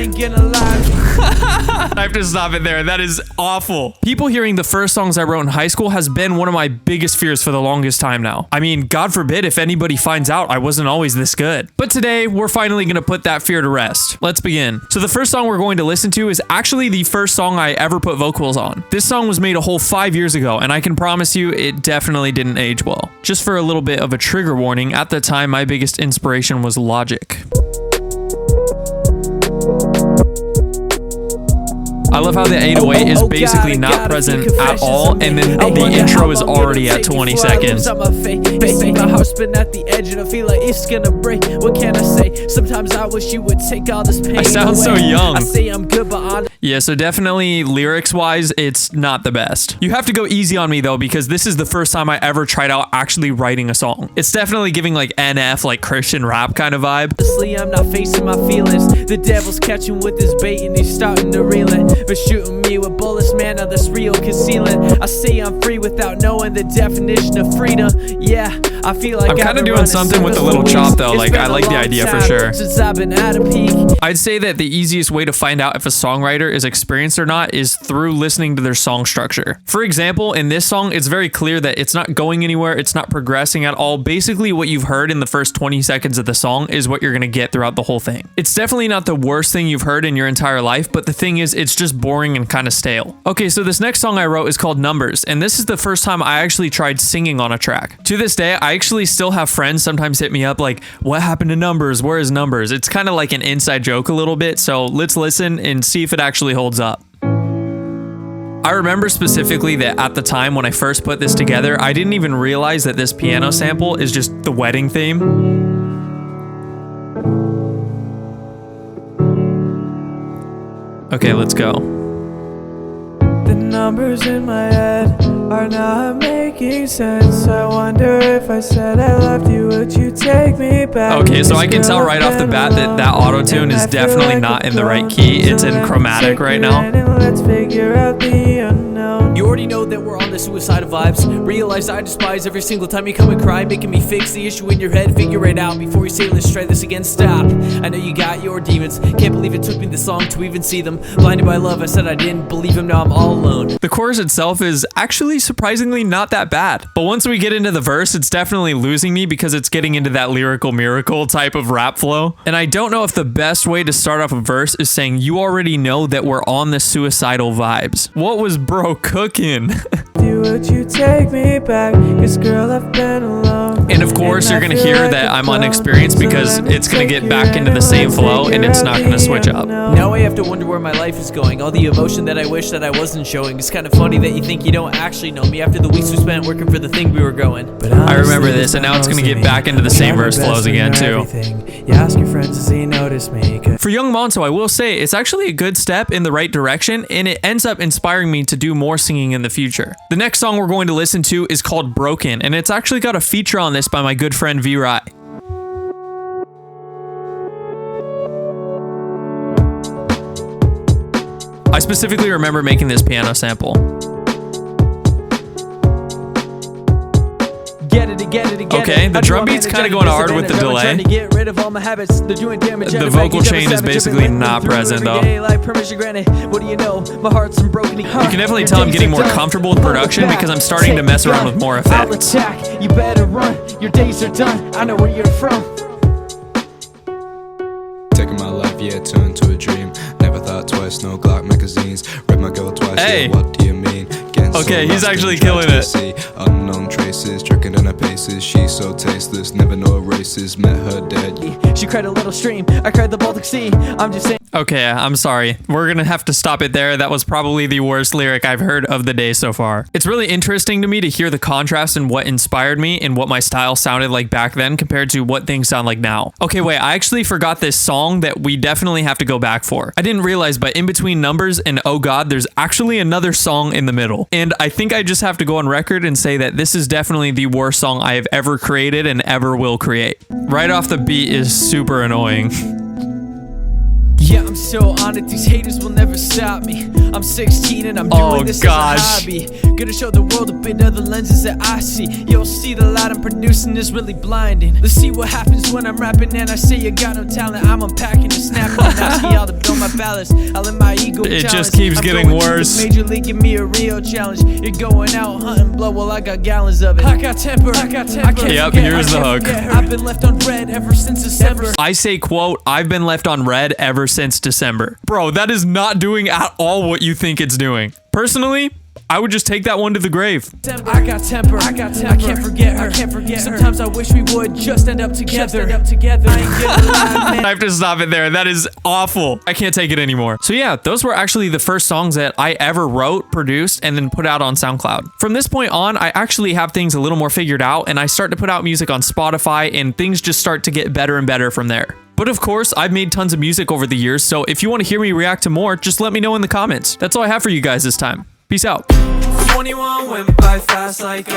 ain't gonna lie. I have to stop it there. That is awful. People hearing the first songs I wrote in high school has been one of my biggest fears for the longest time now. I mean, God forbid if anybody finds out I wasn't always this good. But today, we're finally gonna put that fear to rest. Let's begin. So the first song we're going to listen to is actually the first song I ever put vocals on. This song was made a whole 5 years ago, and I can promise you it definitely didn't age well. Just for a little bit of a trigger warning, at the time my biggest inspiration was Logic. I love how the 808 is basically not present at all, and then the intro is already at 20 seconds. My house been at the edge and I feel like it's gonna break. What can I say? Sometimes I wish you would take all this pain. I sound so young. I say I'm good, but on. Yeah, so definitely lyrics-wise, it's not the best. You have to go easy on me though, because this is the first time I ever tried out actually writing a song. It's definitely giving like NF, like Christian rap kind of vibe. Honestly, I'm not facing my feelings. The devil's catching with his bait and he's starting to reel it. But shooting me with bullets, man, now that's real concealing. I say I'm free without knowing the definition of freedom. Yeah, I feel like I'm kind of doing something with the little chop though. Like, I like the idea for sure. Since I've been at a peak. I'd say that the easiest way to find out if a songwriter is experienced or not is through listening to their song structure. For example, in this song, it's very clear that it's not going anywhere, it's not progressing at all. Basically, what you've heard in the first 20 seconds of the song is what you're gonna get throughout the whole thing. It's definitely not the worst thing you've heard in your entire life, but the thing is, it's just boring and kind of stale. Okay, so this next song I wrote is called Numbers, and this is the first time I actually tried singing on a track. To this day, I actually still have friends sometimes hit me up like, what happened to Numbers? Where is Numbers? It's kind of like an inside joke a little bit, so let's listen and see if it actually holds up. I remember specifically that at the time when I first put this together, I didn't even realize that this piano sample is just the wedding theme. Okay, let's go. The numbers in my head are not making sense. I wonder if I said I loved you, would you take me back? Okay, so I can tell right off the bat that that auto-tune is definitely not in the right key. It's in chromatic right now. Let's figure out the unknown. You already know that we're on the suicidal vibes. Realize I despise every single time you come and cry, making me fix the issue in your head. Figure it out before you say let's try this again. Stop. I know you got your demons. Can't believe it took me this long to even see them. Blinded by love, I said I didn't believe him. Now I'm all alone. The chorus itself is actually surprisingly not that bad. But once we get into the verse, it's definitely losing me because it's getting into that lyrical miracle type of rap flow. And I don't know if the best way to start off a verse is saying you already know that we're on the suicidal vibes. What was bro cooking? Would you take me back? 'Cause girl, I've been alone. And of course, you're gonna hear that I'm unexperienced because it's gonna get back into the same flow and it's not gonna switch up. Now I have to wonder where my life is going. All the emotion that I wish that I wasn't showing. It's kind of funny that you think you don't actually know me after the weeks we spent working for the thing we were going. But I remember this, and now it's gonna get back into the same verse flows again too. You ask your friends, does he notice me? For young Monto, I will say it's actually a good step in the right direction, and it ends up inspiring me to do more singing in the future. The next song we're going to listen to is called Broken, and it's actually got a feature on this by my good friend Vroy. I specifically remember making this piano sample. Okay, the drum beat's kind of going hard with the delay. The vocal chain is basically not present though. You can definitely tell I'm getting more comfortable with production because I'm starting to mess around with more effects. You better run, your days are done, I know where you're from. Taking my life, yeah, turned to a dream. Never thought twice, no Glock magazines. Read my girl twice, hey. Yeah, what do you mean? Okay, he's actually killing it. Unknown traces, tricking in her paces. She's so tasteless, never know her races. Met her dead. She cried a little stream, I cried the Baltic Sea. I'm just saying. Okay, I'm sorry. We're gonna have to stop it there. That was probably the worst lyric I've heard of the day so far. It's really interesting to me to hear the contrast in what inspired me and what my style sounded like back then compared to what things sound like now. Okay, wait, I actually forgot this song that we definitely have to go back for. I didn't realize, but in between Numbers and Oh God, there's actually another song in the middle. And I think I just have to go on record and say that this is definitely the worst song I have ever created and ever will create. Right off the beat is super annoying. Yeah, I'm so on it, these haters will never stop me. I'm 16 and I'm doing this gosh. as a hobby. Gonna show the world a bit of the lenses that I see. You'll see the light I'm producing is really blinding. Let's see what happens when I'm rapping and I say you got no talent. I'm unpacking and snapping and asking y'all to build my ballast. I'll let my ego It challenge. just keeps I'm getting going to the worse. Major league, give me a real challenge. You're going out hunting blood, well I got gallons of it. I got temper, I got temper. I can't Yep, forget, here's I the can't hook. forget her. I've been left on red ever since December. I say, quote, I've been left on red ever since December. Bro, that is not doing at all what you think it's doing. Personally, I would just take that one to the grave. I got temper, I got temper. I can't forget her, I can't forget her. Sometimes I wish we would just end up together. I ain't gonna lie, man. I have to stop it there. That is awful. I can't take it anymore. So yeah, those were actually the first songs that I ever wrote, produced, and then put out on SoundCloud. From this point on, I actually have things a little more figured out, and I start to put out music on Spotify, and things just start to get better and better from there. But of course, I've made tons of music over the years, so if you want to hear me react to more, just let me know in the comments. That's all I have for you guys this time. Peace out. 21 went by fast like